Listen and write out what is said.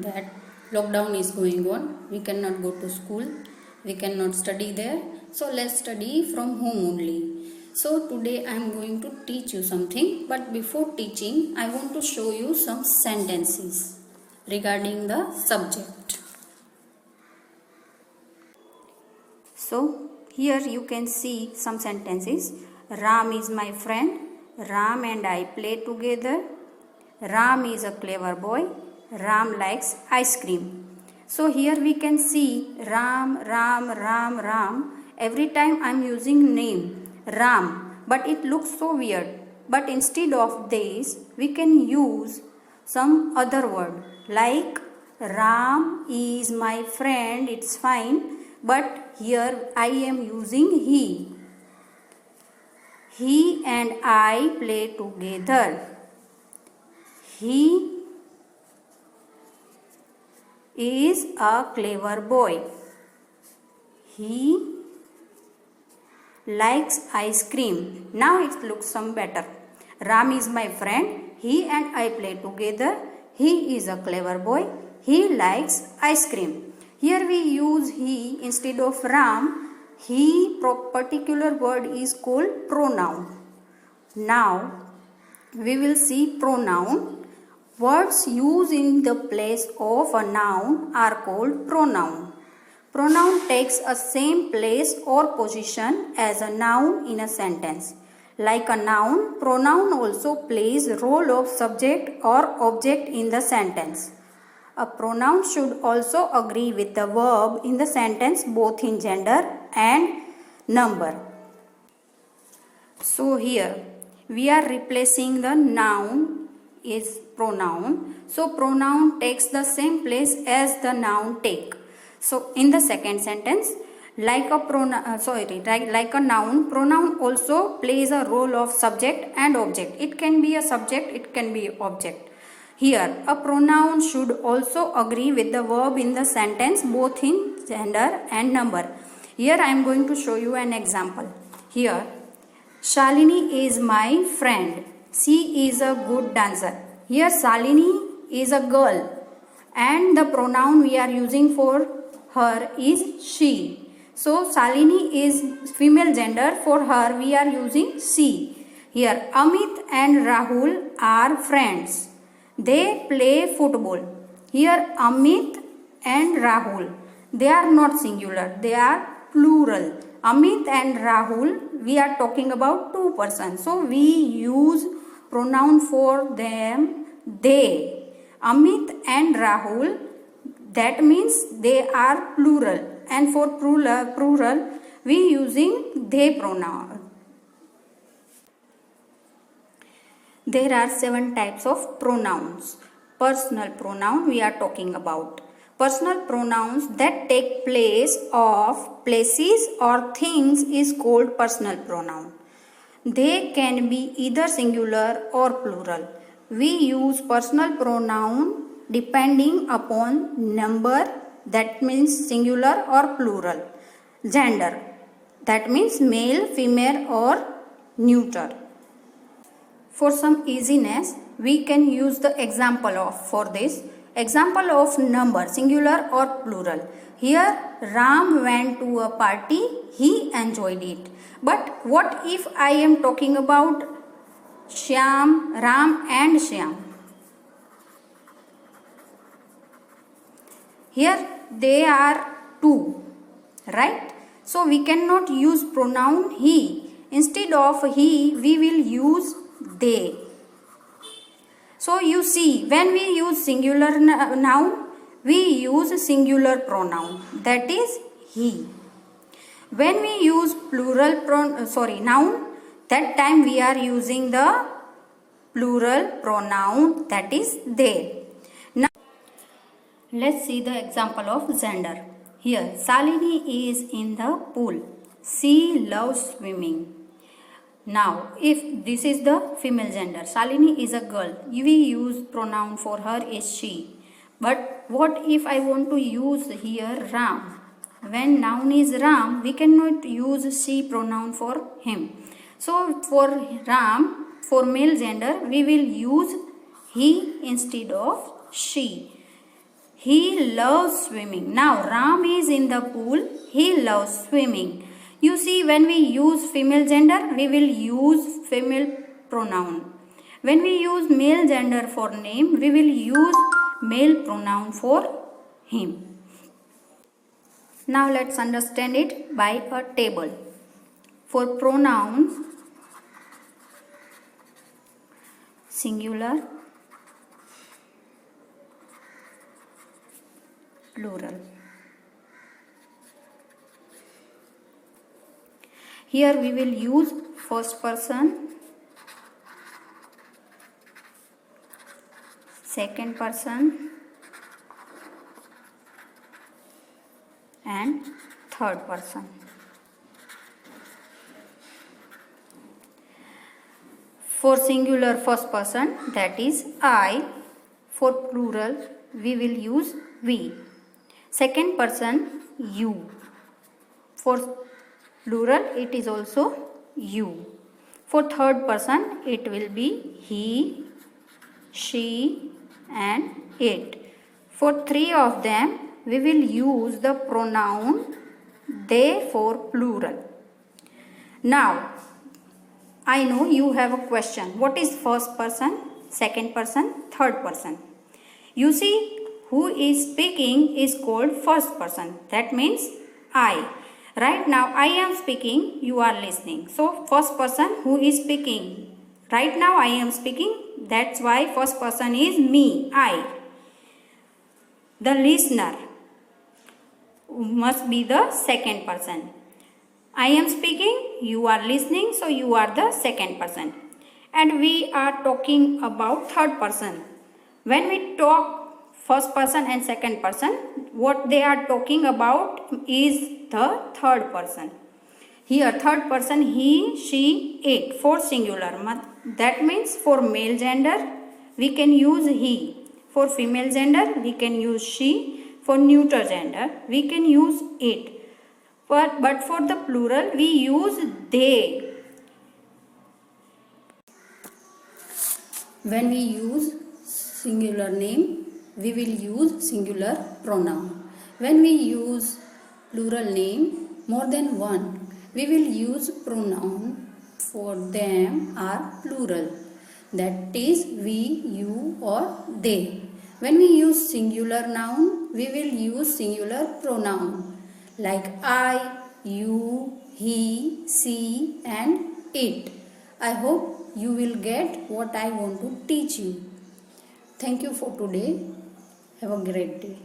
that lockdown is going on. We cannot go to school. We cannot study there. So let's study from home only. So today I am going to teach you something. But before teaching, I want to show you some sentences regarding the subject. So here you can see some sentences. Ram is my friend. Ram and I play together. Ram is a clever boy. Ram likes ice cream. So here we can see Ram, Ram, Ram, Ram. Every time I am using name Ram, but it looks so weird. But instead of this, we can use some other word like Ram is my friend. It's fine. But here I am using he. He and I play together. He is a clever boy. He likes ice cream. Now it looks some better. Ram is my friend. He and I play together. He is a clever boy. He likes ice cream. Here we use he instead of Ram. He particular word is called pronoun. Now we will see pronoun. Words used in the place of a noun are called pronoun. Pronoun takes a same place or position as a noun in a sentence. Like a noun, pronoun also plays role of subject or object in the sentence. A pronoun should also agree with the verb in the sentence both in gender and number. So here we are replacing the noun is pronoun. So pronoun takes the same place as the noun take. So in the second sentence, like a noun, pronoun also plays a role of subject and object. It can be a subject, it can be object. Here, a pronoun should also agree with the verb in the sentence both in gender and number. Here I am going to show you an example. Here, Shalini is my friend. She is a good dancer. Here Shalini is a girl and the pronoun we are using for her is she. So Shalini is female gender, for her we are using she. Here Amit and Rahul are friends. They play football. Here Amit and Rahul, they are not singular, they are plural. Amit and Rahul, we are talking about two persons. So we use pronoun for them they. Amit and Rahul, that means they are plural. And for plural we using they pronoun. There are 7 types of pronouns. Personal pronoun we are talking about. Personal pronouns that take place of places or things is called personal pronoun. They can be either singular or plural. We use personal pronoun depending upon number, that means singular or plural. Gender, that means male, female or neuter. For some easiness, we can use the example of for this. Example of number, singular or plural. Here Ram went to a party, he enjoyed it. But what if I am talking about Shyam, Ram and Shyam? Here they are two, right? So we cannot use pronoun he. Instead of he, we will use they. So you see, when we use singular noun, we use singular pronoun, that is he. When we use plural noun, that time we are using the plural pronoun, that is they. Now let's see the example of gender. Here Shalini is in the pool. She loves swimming. Now if this is the female gender, Shalini is a girl, we use pronoun for her is she. But what if I want to use here Ram? When noun is Ram, we cannot use she pronoun for him. So for Ram, for male gender, we will use he instead of she. He loves swimming. Now Ram is in the pool. He loves swimming. You see, when we use female gender, we will use female pronoun. When we use male gender for name, we will use male pronoun for him. Now let's understand it by a table. For pronouns, singular, plural. Here we will use first person, second person, and third person. For singular, first person, that is I. For plural, we will use we. Second person, you. For plural, it is also you. For third person, it will be he, she, and it. For three of them, we will use the pronoun they for plural. Now, I know you have a question. What is first person, second person, third person? You see, who is speaking is called first person. That means I. Right now I am speaking, you are listening. So first person who is speaking. Right now I am speaking. That's why first person is me, I. The listener must be the second person. I am speaking, you are listening, so you are the second person. And we are talking about third person. When we talk first person and second person, what they are talking about is the third person. Here third person, he, she, it for singular. That means for male gender we can use he. For female gender we can use she. For neuter gender we can use it. But for the plural we use they. When we use singular name, we will use singular pronoun. When we use plural name, more than one, we will use pronoun for them are plural. That is we, you, or they. When we use singular noun, we will use singular pronoun like I, you, he, she, and it. I hope you will get what I want to teach you. Thank you for today. Have a great day.